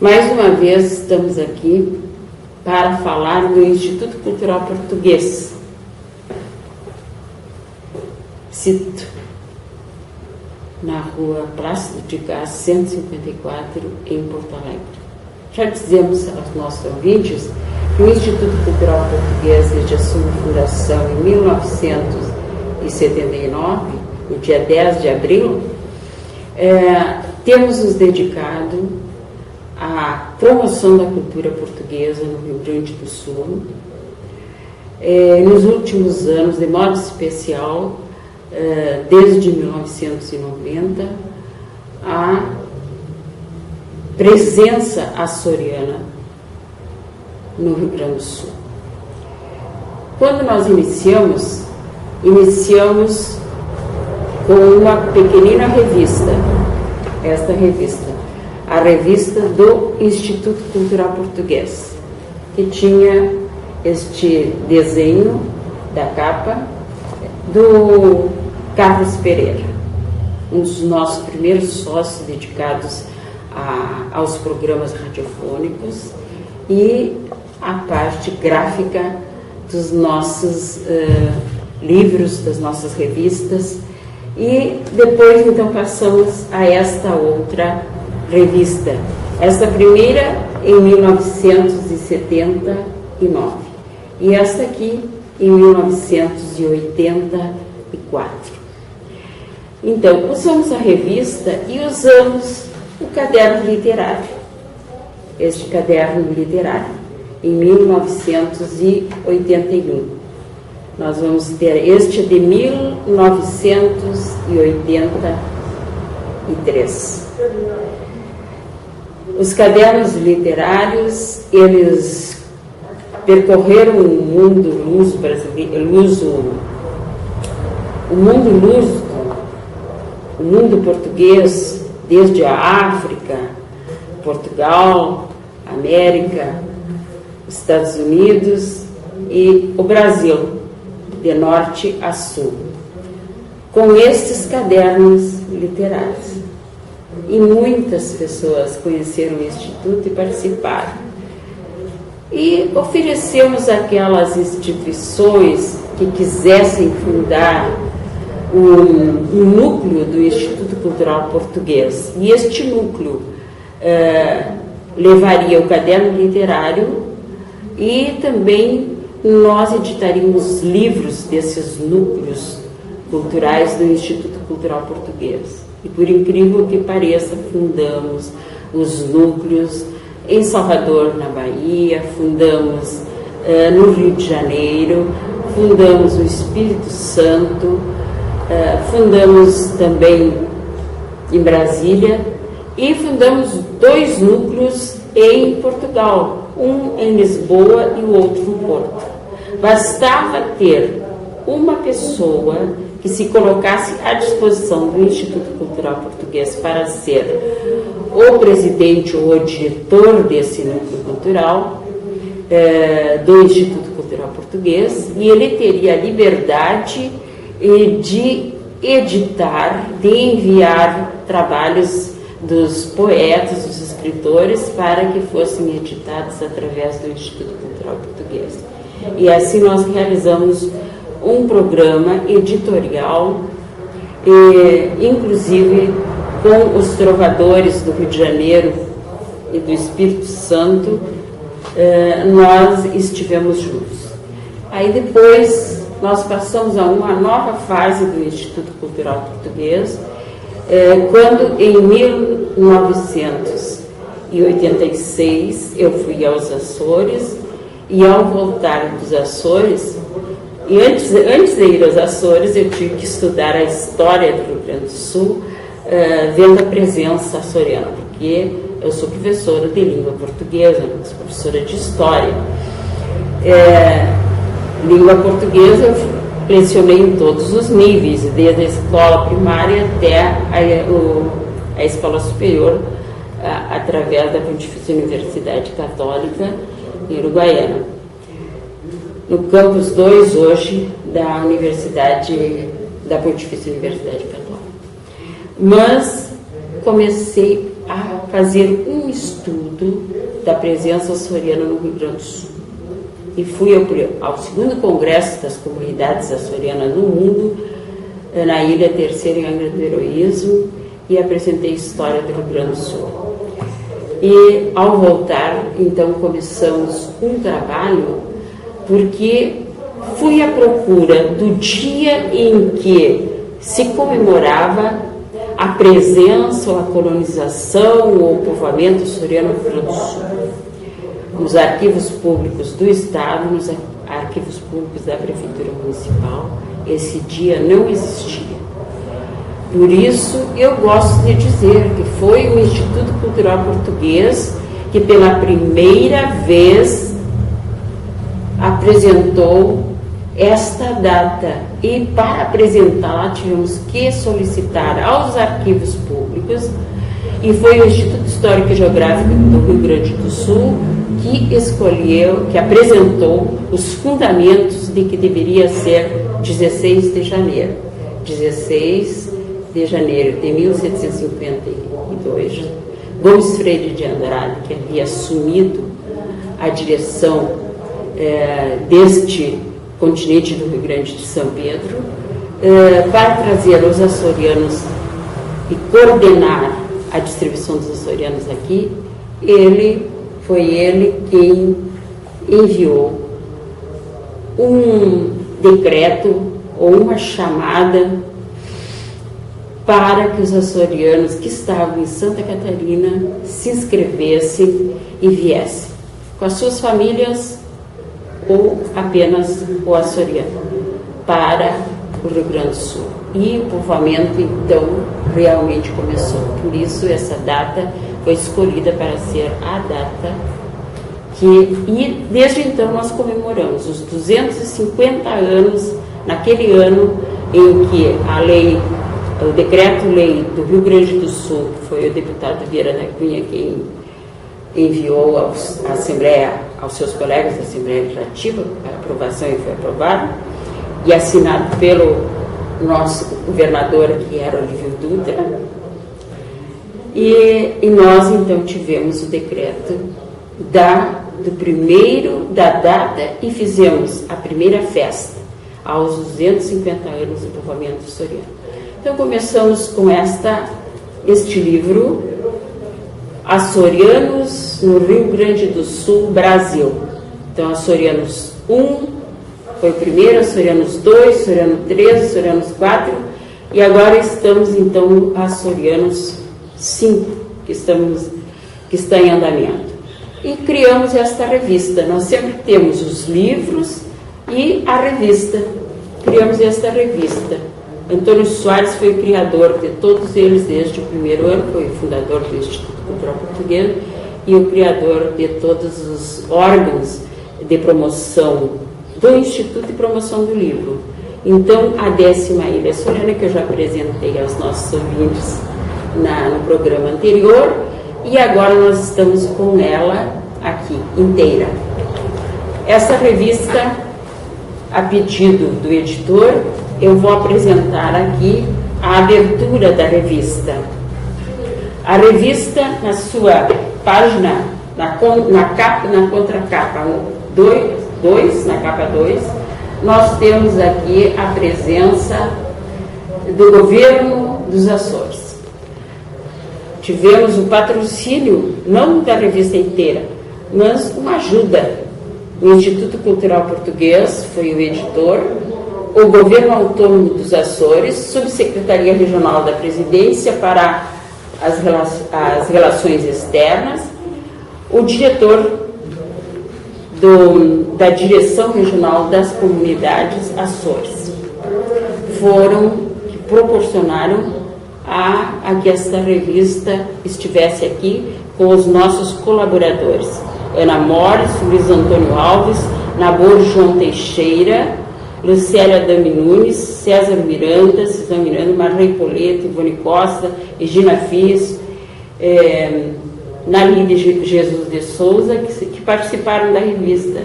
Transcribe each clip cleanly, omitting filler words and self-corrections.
Mais uma vez estamos aqui para falar do Instituto Cultural Português. Cito, na rua Plácido de Castro, 154, em Porto Alegre. Já dizemos aos nossos ouvintes que o Instituto Cultural Português, desde a sua fundação em 1979, no dia 10 de abril, temos nos dedicado à promoção da cultura portuguesa no Rio Grande do Sul. Nos últimos anos, de modo especial, desde 1990, a presença açoriana no Rio Grande do Sul. Quando nós iniciamos com uma pequenina revista, esta revista, a revista do Instituto Cultural Português, que tinha este desenho da capa do Carlos Pereira, um dos nossos primeiros sócios dedicados aos programas radiofônicos e a parte gráfica dos nossos livros, das nossas revistas. E depois, então, passamos a esta outra revista. Esta primeira em 1979 e esta aqui em 1984. Então, usamos a revista e usamos o caderno literário. Este caderno literário, em 1981. Nós vamos ter este de 1983. Os cadernos literários, eles percorreram o mundo luso brasileiro, o mundo português, desde a África, Portugal, América, Estados Unidos e o Brasil, de norte a sul, com estes cadernos literários. E muitas pessoas conheceram o Instituto e participaram. E oferecemos àquelas instituições que quisessem fundar um núcleo do Instituto Cultural Português. E este núcleo levaria o caderno literário e também nós editaríamos livros desses núcleos culturais do Instituto Cultural Português. E por incrível que pareça, fundamos os núcleos em Salvador, na Bahia, fundamos no Rio de Janeiro, fundamos o Espírito Santo, fundamos também em Brasília e fundamos 2 núcleos em Portugal, um em Lisboa e o outro no Porto. Bastava ter uma pessoa que se colocasse à disposição do Instituto Cultural Português para ser o presidente ou o diretor desse núcleo cultural do Instituto Cultural Português, e ele teria a liberdade de editar, de enviar trabalhos dos poetas, dos escritores, para que fossem editados através do Instituto Cultural Português. E assim nós realizamos um programa editorial, inclusive com os trovadores do Rio de Janeiro e do Espírito Santo, nós estivemos juntos. Aí depois nós passamos a uma nova fase do Instituto Cultural Português, quando em 1986 eu fui aos Açores, e ao voltar dos Açores, e antes de ir aos Açores, eu tive que estudar a história do Rio Grande do Sul, vendo a presença açoriana, porque eu sou professora de língua portuguesa, sou professora de história. Língua portuguesa eu lecionei em todos os níveis, desde a escola primária até a escola superior, através da Pontifícia Universidade Católica em Uruguaiana. No campus 2, hoje, da Pontifícia Universidade Católica. Mas comecei a fazer um estudo da presença açoriana no Rio Grande do Sul. E fui ao segundo Congresso das Comunidades Açorianas no Mundo, na Ilha Terceira em Angra do Heroísmo, e apresentei história do Rio Grande do Sul. E, ao voltar, então, começamos um trabalho, porque fui à procura do dia em que se comemorava a presença ou a colonização ou o povoamento açoriano no Rio Grande do Sul. Nos arquivos públicos do Estado, nos arquivos públicos da Prefeitura Municipal, esse dia não existia. Por isso, eu gosto de dizer que foi o Instituto Cultural Português que, pela primeira vez, apresentou esta data. E, para apresentá-la, tivemos que solicitar aos arquivos públicos, e foi o Instituto Histórico e Geográfico do Rio Grande do Sul que escolheu, que apresentou os fundamentos de que deveria ser 16 de janeiro. 16 de janeiro de 1752, Gomes Freire de Andrade, que havia assumido a direção deste continente do Rio Grande de São Pedro, para trazer os açorianos e coordenar a distribuição dos açorianos aqui. Foi ele quem enviou um decreto ou uma chamada para que os açorianos que estavam em Santa Catarina se inscrevessem e viessem com as suas famílias ou apenas o açoriano para o Rio Grande do Sul. E o povoamento, então, realmente começou. Por isso, essa data foi escolhida para ser a data e desde então nós comemoramos os 250 anos, naquele ano em que o decreto-lei do Rio Grande do Sul, que foi o deputado Vieira da Cunha quem enviou à Assembleia, aos seus colegas da Assembleia Legislativa, para aprovação, e foi aprovado, e assinado pelo nosso governador, que era Olívio Dutra. E nós, então, tivemos o decreto da data e fizemos a primeira festa aos 250 anos do povoamento açoriano. Então, começamos com este livro, Açorianos no Rio Grande do Sul, Brasil. Então, Açorianos 1 foi o primeiro, Açorianos 2, Açoriano 3, Açorianos 4, e agora estamos, então, no Açorianos 5, que está em andamento. E criamos esta revista. Nós sempre temos os livros e a revista. Criamos esta revista. Antônio Soares foi o criador de todos eles desde o primeiro ano, foi o fundador do Instituto Cultural Português e o criador de todos os órgãos de promoção do Instituto e promoção do livro. Então, a 10ª Ilha Açoriana, que eu já apresentei aos nossos ouvintes no programa anterior, e agora nós estamos com ela aqui, inteira. Essa revista, a pedido do editor, eu vou apresentar aqui a abertura da revista. A revista, na sua página, na contracapa 2, na capa 2, nós temos aqui a presença do governo dos Açores. Tivemos o patrocínio, não da revista inteira, mas uma ajuda. O Instituto Cultural Português foi o editor, o Governo Autônomo dos Açores, Subsecretaria Regional da Presidência para as Relações Externas, o diretor da Direção Regional das Comunidades Açores. Foram que proporcionaram a que esta revista estivesse aqui com os nossos colaboradores. Ana Mores, Luiz Antônio Alves, Nabor João Teixeira, Lucélia Adame Nunes, César Miranda, Marley Poleto, Ivone Costa, Regina Fies, Nalide Jesus de Souza, que participaram da revista,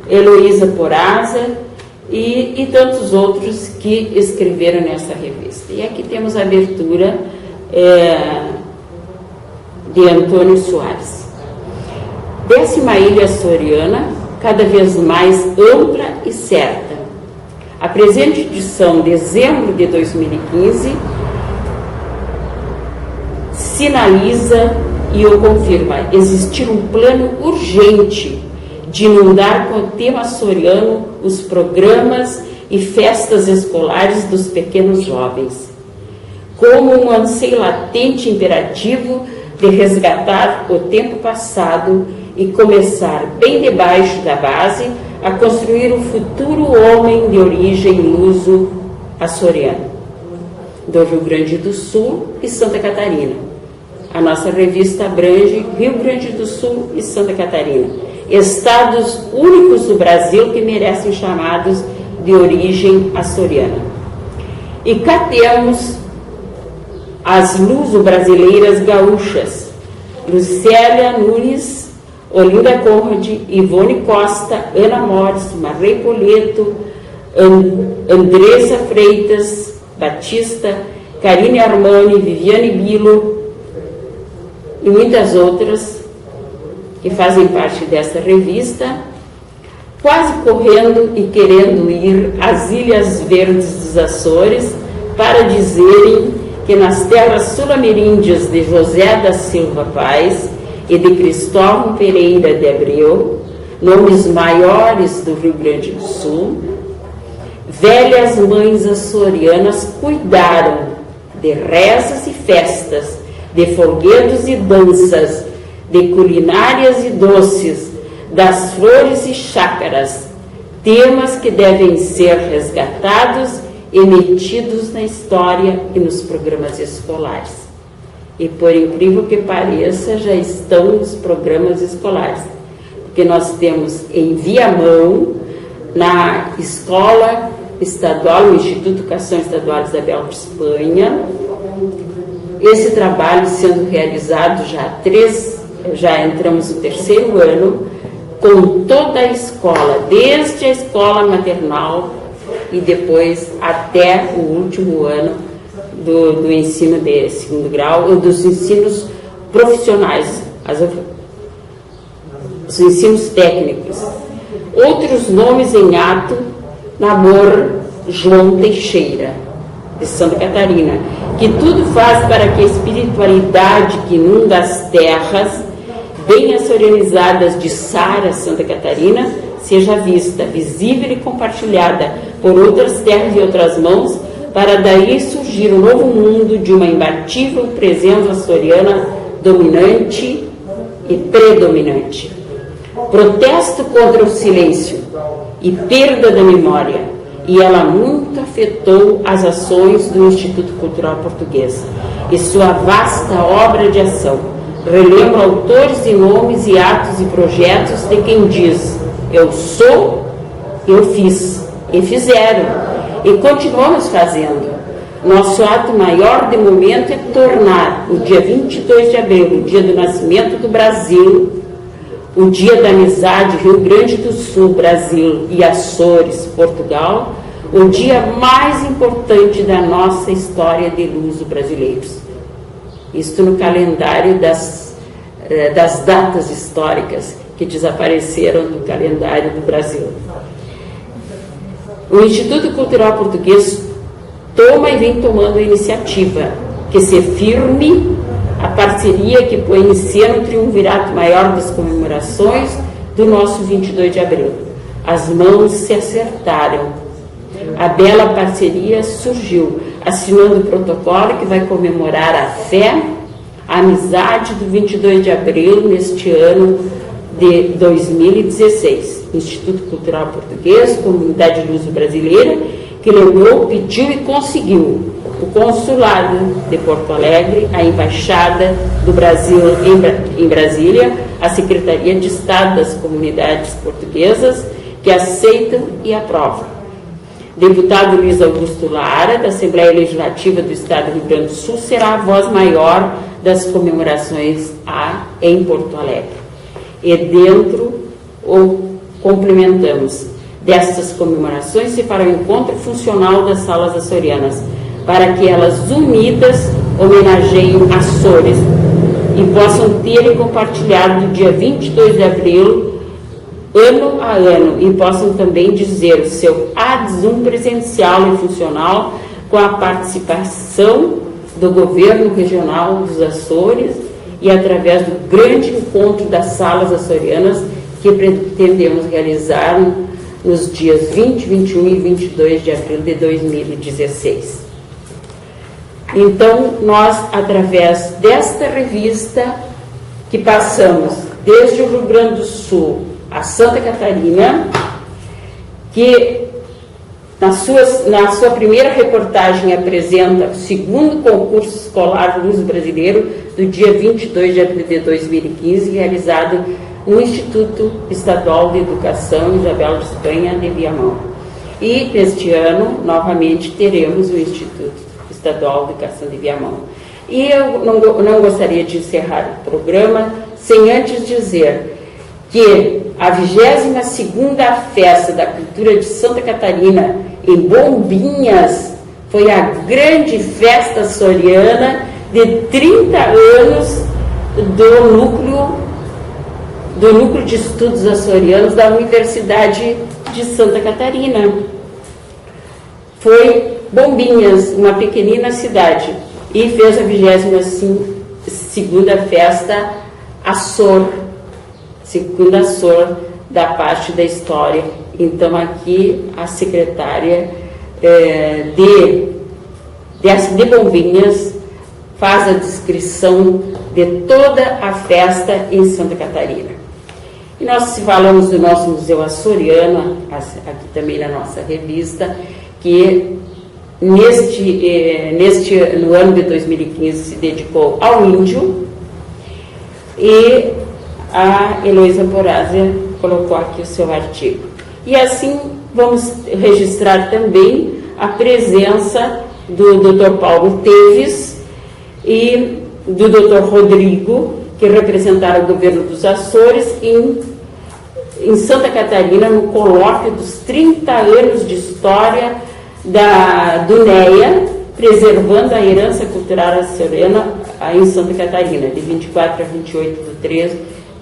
Heloísa Poraza e tantos outros que escreveram nessa revista. E aqui temos a abertura de Antônio Soares. 10ª Ilha Açoriana, cada vez mais ampla e certa. A presente edição, dezembro de 2015, sinaliza e o confirma existir um plano urgente de inundar com o tema açoriano os programas e festas escolares dos pequenos jovens, como um anseio latente e imperativo de resgatar o tempo passado e começar bem debaixo da base a construir o futuro homem de origem luso-açoriano, do Rio Grande do Sul e Santa Catarina. A nossa revista abrange Rio Grande do Sul e Santa Catarina, estados únicos do Brasil que merecem chamados de origem açoriana. E cá temos as luso-brasileiras gaúchas, Lucélia Nunes, Olinda Conrad, Ivone Costa, Ana Mores, Marley Poleto, Andressa Freitas Batista, Karine Armani, Viviane Bilo e muitas outras que fazem parte dessa revista, quase correndo e querendo ir às Ilhas Verdes dos Açores para dizerem que nas terras sul-ameríndias de José da Silva Paz e de Cristóvão Pereira de Abreu, nomes maiores do Rio Grande do Sul, velhas mães açorianas cuidaram de rezas e festas, de folguedos e danças, de culinárias e doces, das flores e chácaras, temas que devem ser resgatados e metidos na história e nos programas escolares. E por incrível que pareça, já estão nos programas escolares, porque nós temos em Viamão, na Escola Estadual, o Instituto de Educação Estadual Isabel de Espanha, esse trabalho sendo realizado já entramos no 3º ano, com toda a escola, desde a escola maternal e depois até o último ano do ensino de 2º grau, ou dos ensinos profissionais, os ensinos técnicos. Outros nomes em ato, Namor João Teixeira, de Santa Catarina, que tudo faz para que a espiritualidade que inunda as terras, bem açorianizadas de Sara, Santa Catarina, seja vista, visível e compartilhada por outras terras e outras mãos, para daí surgir um novo mundo de uma imbatível presença açoriana dominante e predominante. Protesto contra o silêncio e perda da memória, e ela muito afetou as ações do Instituto Cultural Português e sua vasta obra de ação. Relembro autores e nomes e atos e projetos de quem diz: eu sou, eu fiz, e fizeram, e continuamos fazendo. Nosso ato maior de momento é tornar o dia 22 de abril, o dia do nascimento do Brasil, o dia da amizade Rio Grande do Sul, Brasil e Açores, Portugal, o dia mais importante da nossa história de luso-brasileiros. Isto no calendário das datas históricas que desapareceram do calendário do Brasil. O Instituto Cultural Português toma e vem tomando a iniciativa que se firme a parceria que põe em cena o triunvirato maior das comemorações do nosso 22 de abril. As mãos se acertaram. A bela parceria surgiu, assinando o protocolo que vai comemorar a fé, a amizade do 22 de abril neste ano de 2016. Instituto Cultural Português, Comunidade Luso-Brasileira, que lembrou, pediu e conseguiu o Consulado de Porto Alegre, a Embaixada do Brasil em Brasília, a Secretaria de Estado das Comunidades Portuguesas, que aceitam e aprovam. Deputado Luiz Augusto Lara, da Assembleia Legislativa do Estado do Rio Grande do Sul, será a voz maior das comemorações em Porto Alegre. E dentro, complementamos destas comemorações se fará o encontro funcional das salas açorianas, para que elas unidas homenageiem Açores e possam ter e compartilhar no dia 22 de abril, ano a ano, e possam também dizer o seu AD1 presencial e funcional com a participação do governo regional dos Açores e através do grande encontro das salas açorianas que pretendemos realizar nos dias 20, 21 e 22 de abril de 2016. Então, nós, através desta revista, que passamos desde o Rio Grande do Sul a Santa Catarina, que na sua primeira reportagem apresenta o segundo concurso escolar Luso Brasileiro, do dia 22 de abril de 2015, realizado no Instituto Estadual de Educação Isabel de Espanha de Viamão. E, neste ano, novamente, teremos o Instituto Estadual de Educação de Viamão. E eu não gostaria de encerrar o programa sem antes dizer que a 22ª Festa da Cultura de Santa Catarina, em Bombinhas, foi a grande festa açoriana de 30 anos do Núcleo de Estudos Açorianos da Universidade de Santa Catarina. Foi Bombinhas, uma pequenina cidade, e fez a 22ª Festa segunda Açor da parte da história. Então, aqui a secretária de Bombinhas faz a descrição de toda a festa em Santa Catarina. E nós falamos do nosso Museu Açoriano, aqui também na nossa revista, que no ano de 2015 se dedicou ao índio, e a Heloísa Porazia colocou aqui o seu artigo. E assim vamos registrar também a presença do Dr. Paulo Teves e do Dr. Rodrigo, que representaram o governo dos Açores em Santa Catarina, no colóquio dos 30 anos de história do NEA, preservando a herança cultural açoriana em Santa Catarina, de 24 a 28 de 3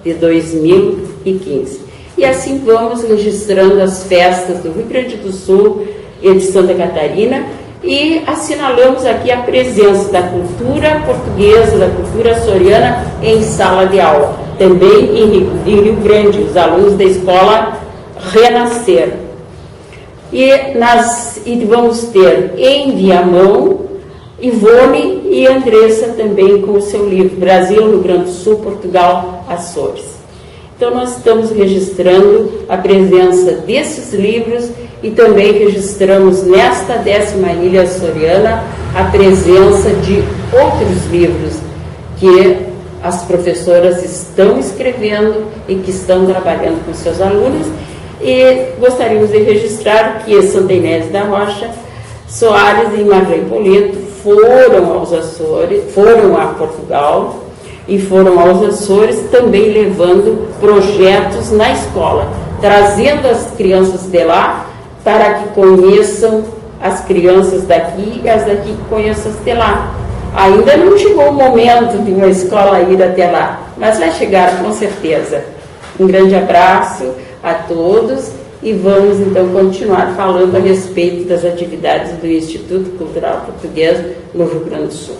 de 2015. E assim vamos registrando as festas do Rio Grande do Sul e de Santa Catarina, e assinalamos aqui a presença da cultura portuguesa, da cultura açoriana em sala de aula, também em Rio Grande, os alunos da escola Renascer. E vamos ter em Viamão Ivone e Andressa também com o seu livro Brasil, Rio Grande do Sul, Portugal, Açores. Então, nós estamos registrando a presença desses livros e também registramos nesta 10ª Ilha Açoriana a presença de outros livros que as professoras estão escrevendo e que estão trabalhando com seus alunos. E gostaríamos de registrar que Santa Inês da Rocha, Soares e Marlene Poleto foram aos Açores, foram a Portugal e foram aos Açores também levando projetos na escola, trazendo as crianças de lá para que conheçam as crianças daqui e as daqui que conheçam as de lá. Ainda não chegou o momento de uma escola ir até lá, mas vai chegar com certeza. Um grande abraço a todos e vamos então continuar falando a respeito das atividades do Instituto Cultural Português no Rio Grande do Sul.